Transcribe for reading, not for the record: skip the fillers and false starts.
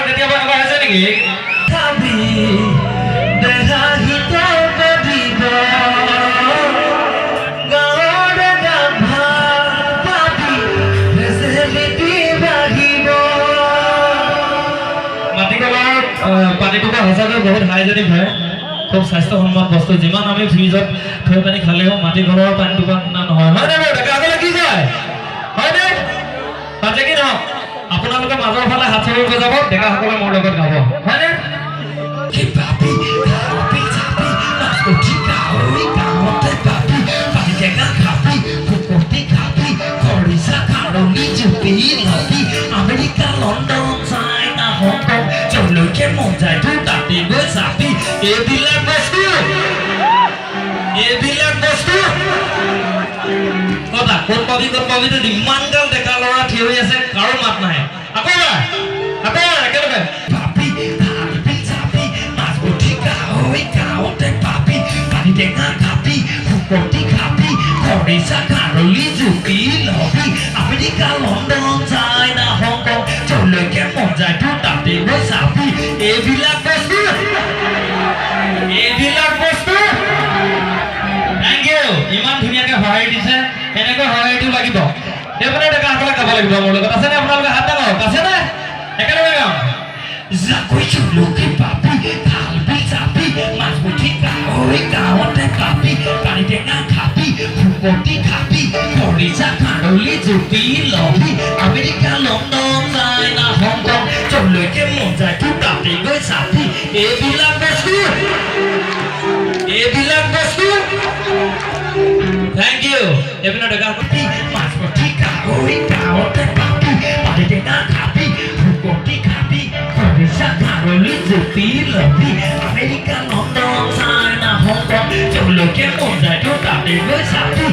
কেতিয়াবা এনেকুৱা হৈছে নেকি পানীটোকা সঁচাকৈ বহুত হাইজেনিক হয় খুব স্বাস্থ্যসন্মত বস্তু যিমান আমি ফ্ৰিজত থৈ পানী খালেও মাটি ঘৰৰ পানীটোকা নহয় হয়নে বাৰু ডেকা আগলৈ কি কয় হয়নে তাতে কি নহওক আপোনালোকে মাজৰ ফালে হাত চৰি বজাব ডেকাসকলে মোৰ লগত গাব হয়নে আমেৰিকা লণ্ডন চাইনা হংকং যলৈকে মন যায় তো তাতে গৈ চাবি এইবিলাক বস্তু কথা ক'ত পাবি তো ইমান গাল ডেকা ল'ৰা থিয় হৈ আছে কাৰো মাত নাহে আকৌ একেলগে পাবি চাবি মাছ পুঠি গাহৰি গাঁৱতে পাবি পানী টেঙা খাবি শুকতি খাবি খৰিচা খাৰলি জুপি লবি আমেৰিকা লণ্ডন চাইনা হংকং যলৈকে মন যায় তো তাতে গৈ চাবি এইবিলাক বস্তু থেংক ইউ ইমান ধুনীয়াকৈ সহায় দিছে এনেকৈ সহায় দিও লাগিব এইফালে ডেকাসকলে গাব লাগিব মোৰ লগত আছেনে আপোনালোকে হাত ডাঙৰক আছেনে একেলগে গাম জাকৈ চুলুকি পাবি খালবি চাবি মাছ পুঠি গাহৰি গাঁৱতে পাবি পানী টেঙা খাবি শুকতি খাবি খৰিচা খাৰলি জুপি লবি আমেৰিকা লণ্ডন চাইনা হংকং যলৈকে মন যায় তো তাতে গৈ চাবি এইবিলাক বস্তু থেংক ইউ এইপিনে ডেকা মাছ পুঠি গাহৰি গাঁৱতে পাবি পানী টেঙা খাবি শুকতি খাবি খৰিচা খাৰলি জুপি লবি আমেৰিকা লণ্ডন চাইনা হংকং যলৈকে মন যায় তো তাতে গৈ চাবি